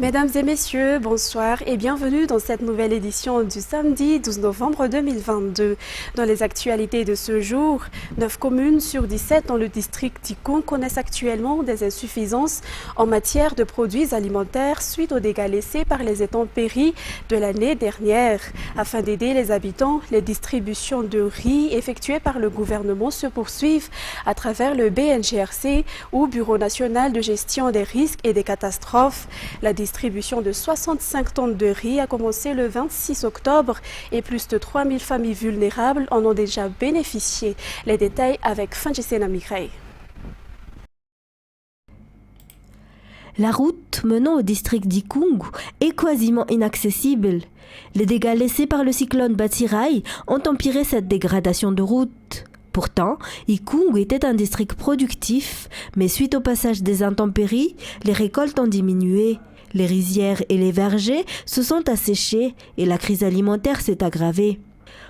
Mesdames et messieurs, bonsoir et bienvenue dans cette nouvelle édition du samedi 12 novembre 2022. Dans les actualités de ce jour, 9 communes sur 17 dans le district d'Ikung connaissent actuellement des insuffisances en matière de produits alimentaires suite aux dégâts laissés par les intempéries de l'année dernière. Afin d'aider les habitants, les distributions de riz effectuées par le gouvernement se poursuivent à travers le BNGRC ou Bureau national de gestion des risques et des catastrophes. La distribution de 65 tonnes de riz a commencé le 26 octobre et plus de 3000 familles vulnérables en ont déjà bénéficié. Les détails avec Fanjisena Mireille. La route menant au district d'Ikung est quasiment inaccessible. Les dégâts laissés par le cyclone Batsirai ont empiré cette dégradation de route. Pourtant, Ikung était un district productif, mais suite au passage des intempéries, les récoltes ont diminué. Les rizières et les vergers se sont asséchés et la crise alimentaire s'est aggravée.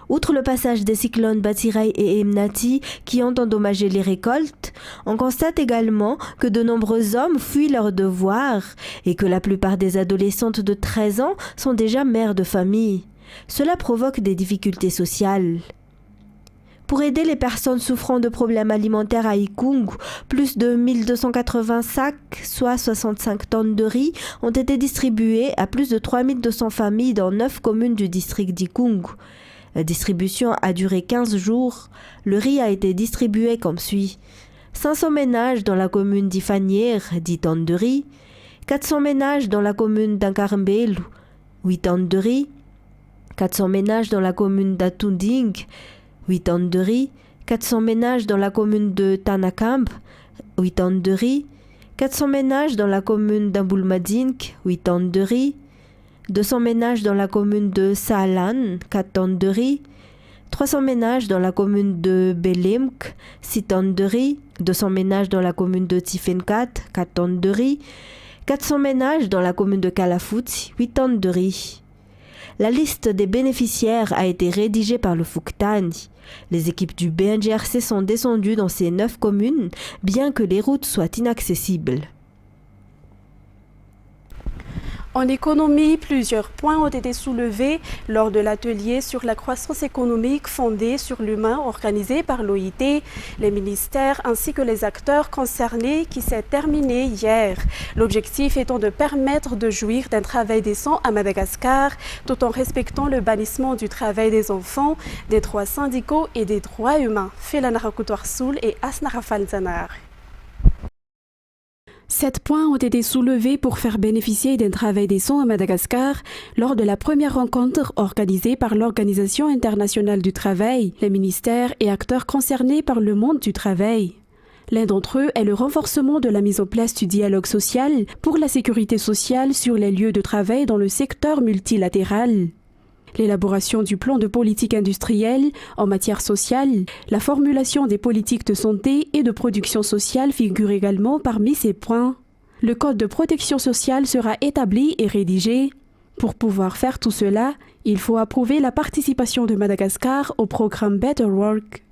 Outre le passage des cyclones Batsirai et Emnati qui ont endommagé les récoltes, on constate également que de nombreux hommes fuient leurs devoirs et que la plupart des adolescentes de 13 ans sont déjà mères de famille. Cela provoque des difficultés sociales. Pour aider les personnes souffrant de problèmes alimentaires à Ikung, plus de 1280 sacs, soit 65 tonnes de riz, ont été distribués à plus de 3200 familles dans 9 communes du district d'Ikung. La distribution a duré 15 jours. Le riz a été distribué comme suit. 500 ménages dans la commune d'Ifanier, 10 tonnes de riz. 400 ménages dans la commune d'Ankarmbelu, 8 tonnes de riz. 400 ménages dans la commune d'Atunding, 8 tonnes de riz, 400 ménages dans la commune de Tanakamb, 8 tonnes de riz, 400 ménages dans la commune d'Ambulmadink, 8 tonnes de riz, 200 ménages dans la commune de Saalan, 4 tonnes de riz, 300 ménages dans la commune de Belimk, 6 tonnes de riz, 200 ménages dans la commune de Tifenkat, 4 tonnes de riz, 400 ménages dans la commune de Kalafout, 8 tonnes de riz. La liste des bénéficiaires a été rédigée par le Fuktani. Les équipes du BNGRC sont descendues dans ces 9 communes, bien que les routes soient inaccessibles. En économie, plusieurs points ont été soulevés lors de l'atelier sur la croissance économique fondée sur l'humain organisé par l'OIT, les ministères ainsi que les acteurs concernés qui s'est terminé hier. L'objectif étant de permettre de jouir d'un travail décent à Madagascar tout en respectant le bannissement du travail des enfants, des droits syndicaux et des droits humains. Felanara Soul et Asnara Falzanar. 7 points ont été soulevés pour faire bénéficier d'un travail décent à Madagascar lors de la première rencontre organisée par l'Organisation internationale du travail, les ministères et acteurs concernés par le monde du travail. L'un d'entre eux est le renforcement de la mise en place du dialogue social pour la sécurité sociale sur les lieux de travail dans le secteur multilatéral. L'élaboration du plan de politique industrielle en matière sociale, la formulation des politiques de santé et de production sociale figurent également parmi ces points. Le code de protection sociale sera établi et rédigé. Pour pouvoir faire tout cela, il faut approuver la participation de Madagascar au programme Better Work.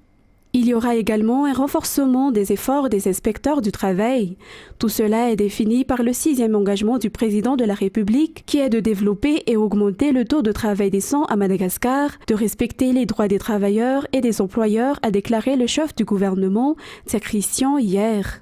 Il y aura également un renforcement des efforts des inspecteurs du travail. Tout cela est défini par le 6e engagement du président de la République qui est de développer et augmenter le taux de travail décent à Madagascar, de respecter les droits des travailleurs et des employeurs, a déclaré le chef du gouvernement, Tia Christian, hier.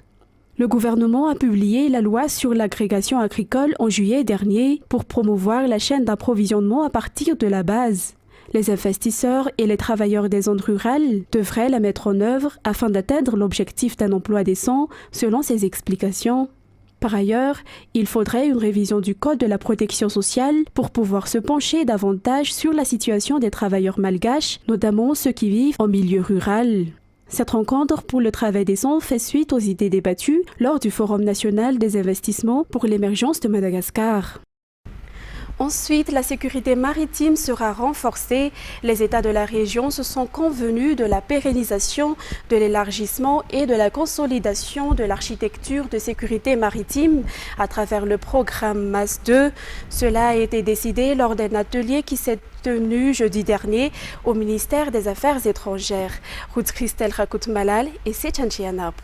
Le gouvernement a publié la loi sur l'agrégation agricole en juillet dernier pour promouvoir la chaîne d'approvisionnement à partir de la base. Les investisseurs et les travailleurs des zones rurales devraient la mettre en œuvre afin d'atteindre l'objectif d'un emploi décent, selon ses explications. Par ailleurs, il faudrait une révision du Code de la protection sociale pour pouvoir se pencher davantage sur la situation des travailleurs malgaches, notamment ceux qui vivent en milieu rural. Cette rencontre pour le travail décent fait suite aux idées débattues lors du Forum national des investissements pour l'émergence de Madagascar. Ensuite, la sécurité maritime sera renforcée. Les États de la région se sont convenus de la pérennisation, de l'élargissement et de la consolidation de l'architecture de sécurité maritime à travers le programme MAS 2. Cela a été décidé lors d'un atelier qui s'est tenu jeudi dernier au ministère des Affaires étrangères. Ruth Christelle Rakout Malal et Sechanchianapu.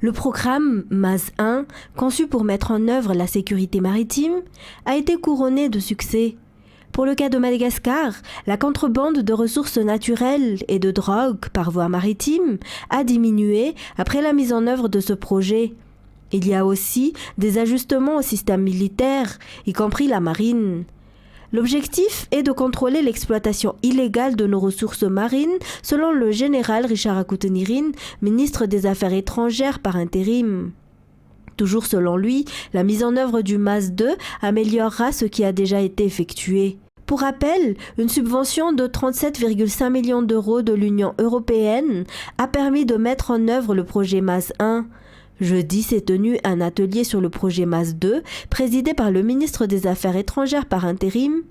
Le programme MAS 1, conçu pour mettre en œuvre la sécurité maritime, a été couronné de succès. Pour le cas de Madagascar, la contrebande de ressources naturelles et de drogue par voie maritime a diminué après la mise en œuvre de ce projet. Il y a aussi des ajustements au système militaire, y compris la marine. L'objectif est de contrôler l'exploitation illégale de nos ressources marines, selon le général Richard Akutenirin, ministre des Affaires étrangères par intérim. Toujours selon lui, la mise en œuvre du MAS 2 améliorera ce qui a déjà été effectué. Pour rappel, une subvention de 37,5 millions d'euros de l'Union européenne a permis de mettre en œuvre le projet MAS 1. Jeudi s'est tenu un atelier sur le projet MAS 2, présidé par le ministre des Affaires étrangères par intérim.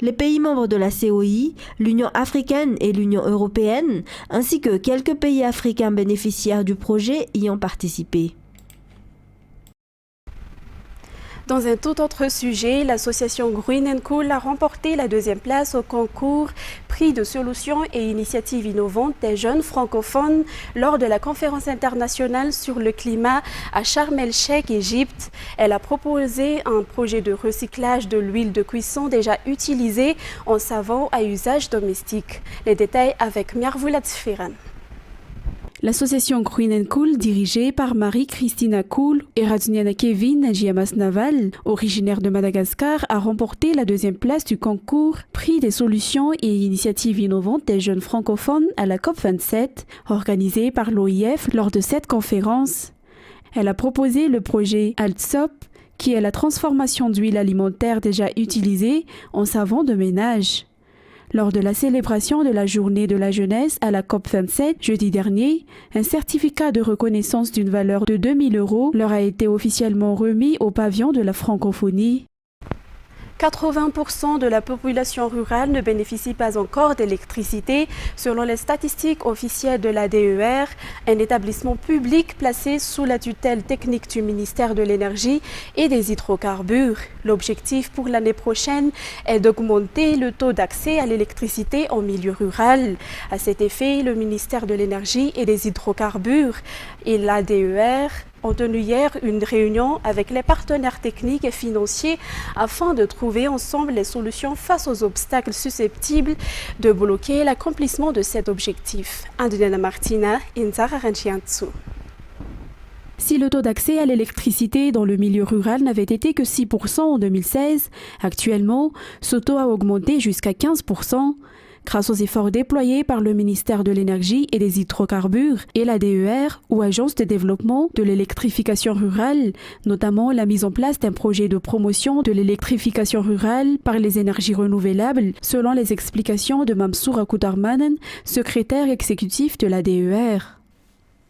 Les pays membres de la COI, l'Union africaine et l'Union européenne, ainsi que quelques pays africains bénéficiaires du projet y ont participé. Dans un tout autre sujet, l'association Green & Cool a remporté la deuxième place au concours Prix de solutions et initiatives innovantes des jeunes francophones lors de la conférence internationale sur le climat à Sharm el-Sheikh, Égypte. Elle a proposé un projet de recyclage de l'huile de cuisson déjà utilisée en savon à usage domestique. Les détails avec Miarvoula Tsfiran. L'association Green & Cool, dirigée par Marie-Christina Cool et Razuniana Kevin Najiamas Naval, originaire de Madagascar, a remporté la deuxième place du concours Prix des solutions et initiatives innovantes des jeunes francophones à la COP27, organisée par l'OIF lors de cette conférence. Elle a proposé le projet ALTSOP, qui est la transformation d'huile alimentaire déjà utilisée en savon de ménage. Lors de la célébration de la journée de la jeunesse à la COP27 jeudi dernier, un certificat de reconnaissance d'une valeur de 2 000 € leur a été officiellement remis au pavillon de la francophonie. 80% de la population rurale ne bénéficie pas encore d'électricité, selon les statistiques officielles de l'ADER, un établissement public placé sous la tutelle technique du ministère de l'Énergie et des hydrocarbures. L'objectif pour l'année prochaine est d'augmenter le taux d'accès à l'électricité en milieu rural. À cet effet, le ministère de l'Énergie et des hydrocarbures et l'ADER ont tenu hier une réunion avec les partenaires techniques et financiers afin de trouver ensemble les solutions face aux obstacles susceptibles de bloquer l'accomplissement de cet objectif. Andriana Martina, Inzara Ranchiantsu. Si le taux d'accès à l'électricité dans le milieu rural n'avait été que 6% en 2016, actuellement, ce taux a augmenté jusqu'à 15%. Grâce aux efforts déployés par le ministère de l'Énergie et des hydrocarbures et l'ADER, ou Agence de développement de l'électrification rurale, notamment la mise en place d'un projet de promotion de l'électrification rurale par les énergies renouvelables, selon les explications de Mamsour Akoutarmanen, secrétaire exécutif de l'ADER.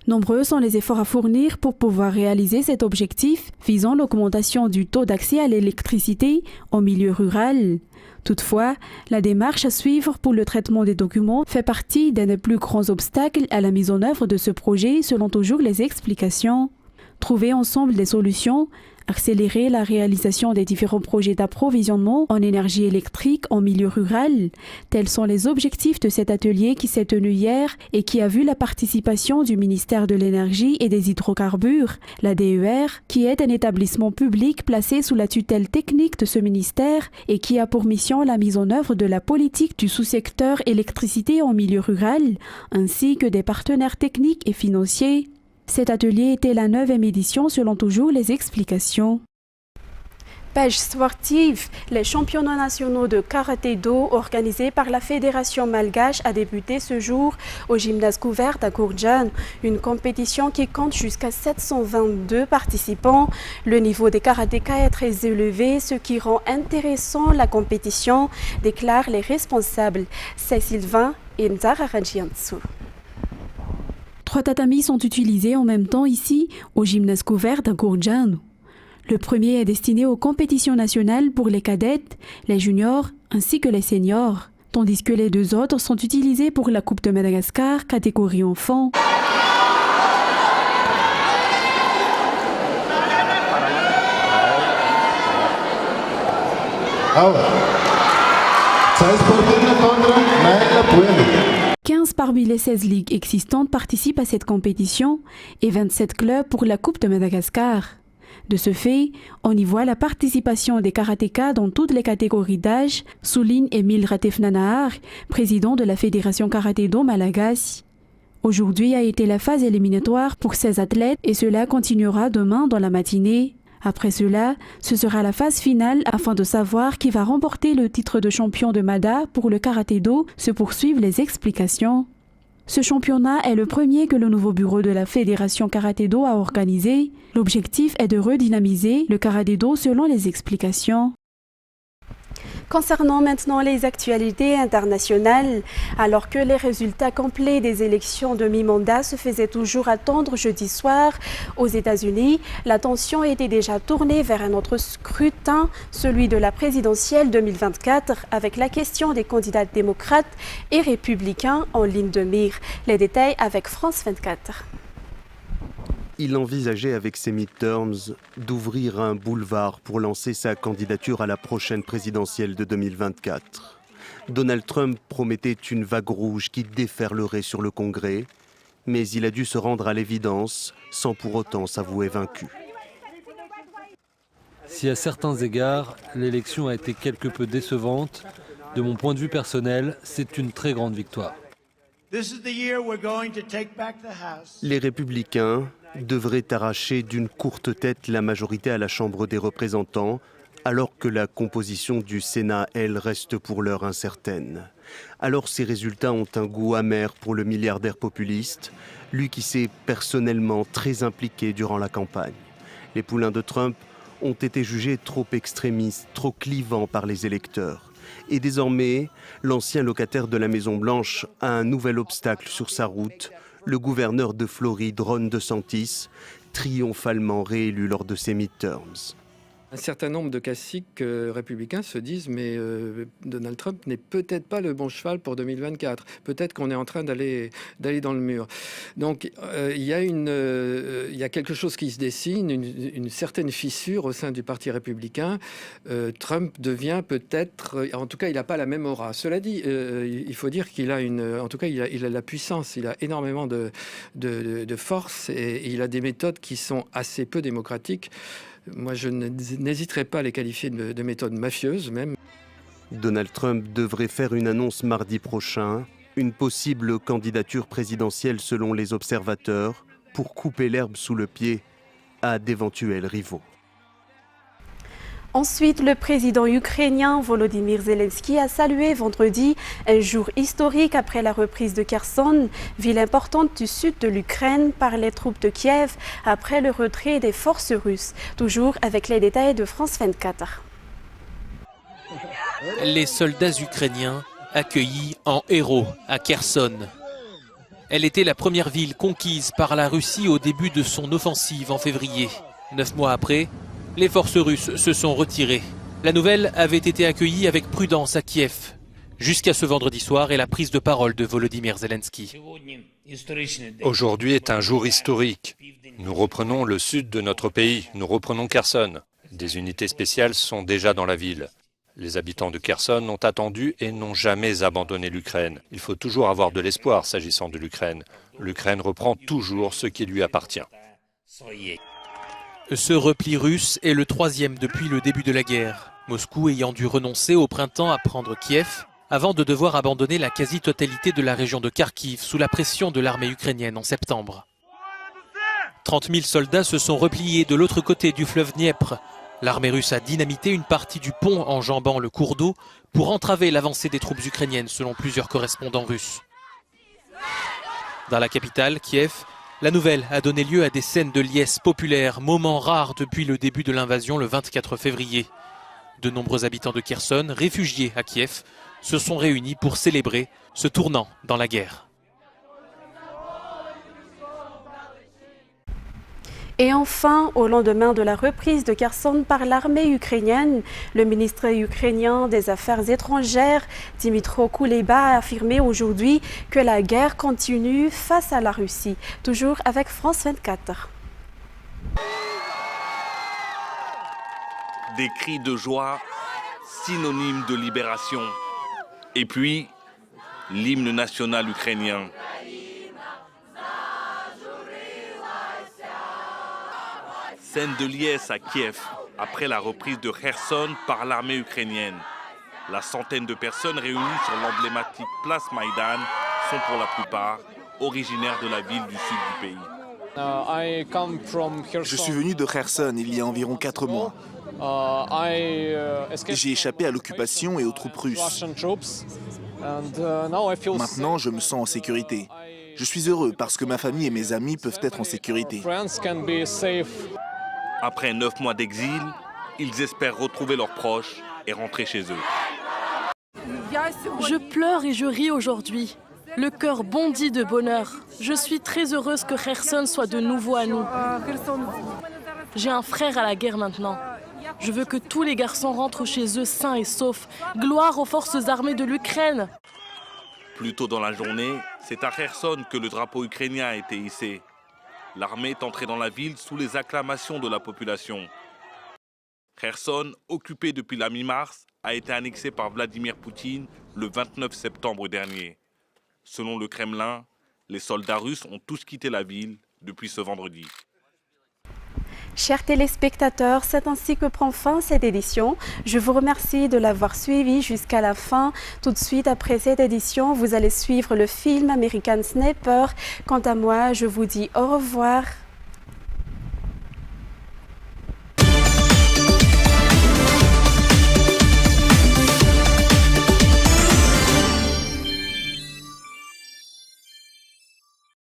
Nombreux sont les efforts à fournir pour pouvoir réaliser cet objectif visant l'augmentation du taux d'accès à l'électricité en milieu rural. Toutefois, la démarche à suivre pour le traitement des documents fait partie d'un des plus grands obstacles à la mise en œuvre de ce projet, selon toujours les explications. Trouver ensemble des solutions, accélérer la réalisation des différents projets d'approvisionnement en énergie électrique en milieu rural, tels sont les objectifs de cet atelier qui s'est tenu hier et qui a vu la participation du ministère de l'Énergie et des hydrocarbures, l'ADER, qui est un établissement public placé sous la tutelle technique de ce ministère et qui a pour mission la mise en œuvre de la politique du sous-secteur électricité en milieu rural, ainsi que des partenaires techniques et financiers. Cet atelier était la 9e édition selon toujours les explications. Page sportive, les championnats nationaux de karaté-do organisés par la Fédération malgache a débuté ce jour au gymnase couvert à Gourdjan, une compétition qui compte jusqu'à 722 participants. Le niveau des karatékas est très élevé, ce qui rend intéressant la compétition, déclarent les responsables. C'est Sylvain et Nzara Ranjiantsu. 3 tatamis sont utilisés en même temps ici, au gymnase couvert à Gourdjan. Le premier est destiné aux compétitions nationales pour les cadettes, les juniors ainsi que les seniors, tandis que les 2 autres sont utilisés pour la Coupe de Madagascar, catégorie enfants. parmi les 16 ligues existantes participent à cette compétition et 27 clubs pour la Coupe de Madagascar. De ce fait, on y voit la participation des karatékas dans toutes les catégories d'âge, souligne Émile Ratefnanahar, président de la Fédération Karaté-Do Malagasy. Aujourd'hui a été la phase éliminatoire pour 16 athlètes et cela continuera demain dans la matinée. Après cela, ce sera la phase finale afin de savoir qui va remporter le titre de champion de Mada pour le karaté-do, se poursuivent les explications. Ce championnat est le premier que le nouveau bureau de la Fédération Karaté-Do a organisé. L'objectif est de redynamiser le karaté-do selon les explications. Concernant maintenant les actualités internationales, alors que les résultats complets des élections de mi-mandat se faisaient toujours attendre jeudi soir aux États-Unis, l'attention était déjà tournée vers un autre scrutin, celui de la présidentielle 2024, avec la question des candidats démocrates et républicains en ligne de mire. Les détails avec France 24. Il envisageait avec ses midterms d'ouvrir un boulevard pour lancer sa candidature à la prochaine présidentielle de 2024. Donald Trump promettait une vague rouge qui déferlerait sur le Congrès, mais il a dû se rendre à l'évidence sans pour autant s'avouer vaincu. Si à certains égards, l'élection a été quelque peu décevante, de mon point de vue personnel, c'est une très grande victoire. Les républicains devraient arracher d'une courte tête la majorité à la Chambre des représentants, alors que la composition du Sénat, elle, reste pour l'heure incertaine. Alors ces résultats ont un goût amer pour le milliardaire populiste, lui qui s'est personnellement très impliqué durant la campagne. Les poulains de Trump ont été jugés trop extrémistes, trop clivants par les électeurs. Et désormais, l'ancien locataire de la Maison-Blanche a un nouvel obstacle sur sa route, le gouverneur de Floride, Ron DeSantis, triomphalement réélu lors de ses midterms. Un certain nombre de classiques républicains se disent mais Donald Trump n'est peut-être pas le bon cheval pour 2024. Peut-être qu'on est en train d'aller dans le mur. Donc il y a quelque chose qui se dessine, une certaine fissure au sein du Parti républicain. Trump devient peut-être, en tout cas, il n'a pas la même aura. Cela dit, il faut dire qu'il a il a la puissance, il a énormément de force et il a des méthodes qui sont assez peu démocratiques. Moi, je n'hésiterai pas à les qualifier de méthodes mafieuses, même. Donald Trump devrait faire une annonce mardi prochain, une possible candidature présidentielle selon les observateurs, pour couper l'herbe sous le pied à d'éventuels rivaux. Ensuite, le président ukrainien Volodymyr Zelensky a salué vendredi un jour historique après la reprise de Kherson, ville importante du sud de l'Ukraine, par les troupes de Kiev après le retrait des forces russes. Toujours avec les détails de France 24. Les soldats ukrainiens accueillis en héros à Kherson. Elle était la première ville conquise par la Russie au début de son offensive en février. 9 mois après, les forces russes se sont retirées. La nouvelle avait été accueillie avec prudence à Kiev, jusqu'à ce vendredi soir et la prise de parole de Volodymyr Zelensky. Aujourd'hui est un jour historique. Nous reprenons le sud de notre pays, nous reprenons Kherson. Des unités spéciales sont déjà dans la ville. Les habitants de Kherson ont attendu et n'ont jamais abandonné l'Ukraine. Il faut toujours avoir de l'espoir s'agissant de l'Ukraine. L'Ukraine reprend toujours ce qui lui appartient. Ce repli russe est le troisième depuis le début de la guerre. Moscou ayant dû renoncer au printemps à prendre Kiev, avant de devoir abandonner la quasi-totalité de la région de Kharkiv sous la pression de l'armée ukrainienne en septembre. 30 000 soldats se sont repliés de l'autre côté du fleuve Dniepr. L'armée russe a dynamité une partie du pont enjambant le cours d'eau pour entraver l'avancée des troupes ukrainiennes selon plusieurs correspondants russes. Dans la capitale, Kiev, la nouvelle a donné lieu à des scènes de liesse populaire, moment rare depuis le début de l'invasion le 24 février. De nombreux habitants de Kherson, réfugiés à Kiev, se sont réunis pour célébrer ce tournant dans la guerre. Et enfin, au lendemain de la reprise de Kherson par l'armée ukrainienne, le ministre ukrainien des Affaires étrangères, Dmytro Kuleba, a affirmé aujourd'hui que la guerre continue face à la Russie. Toujours avec France 24. Des cris de joie, synonymes de libération. Et puis, l'hymne national ukrainien. Scène de liesse à Kiev, après la reprise de Kherson par l'armée ukrainienne. La centaine de personnes réunies sur l'emblématique place Maïdan sont pour la plupart originaires de la ville du sud du pays. Je suis venu de Kherson il y a environ 4 mois. J'ai échappé à l'occupation et aux troupes russes. Maintenant, je me sens en sécurité. Je suis heureux parce que ma famille et mes amis peuvent être en sécurité. Après 9 mois d'exil, ils espèrent retrouver leurs proches et rentrer chez eux. Je pleure et je ris aujourd'hui. Le cœur bondit de bonheur. Je suis très heureuse que Kherson soit de nouveau à nous. J'ai un frère à la guerre maintenant. Je veux que tous les garçons rentrent chez eux sains et saufs. Gloire aux forces armées de l'Ukraine. Plus tôt dans la journée, c'est à Kherson que le drapeau ukrainien a été hissé. L'armée est entrée dans la ville sous les acclamations de la population. Kherson, occupée depuis la mi-mars, a été annexée par Vladimir Poutine le 29 septembre dernier. Selon le Kremlin, les soldats russes ont tous quitté la ville depuis ce vendredi. Chers téléspectateurs, c'est ainsi que prend fin cette édition. Je vous remercie de l'avoir suivi jusqu'à la fin. Tout de suite après cette édition, vous allez suivre le film American Sniper. Quant à moi, je vous dis au revoir.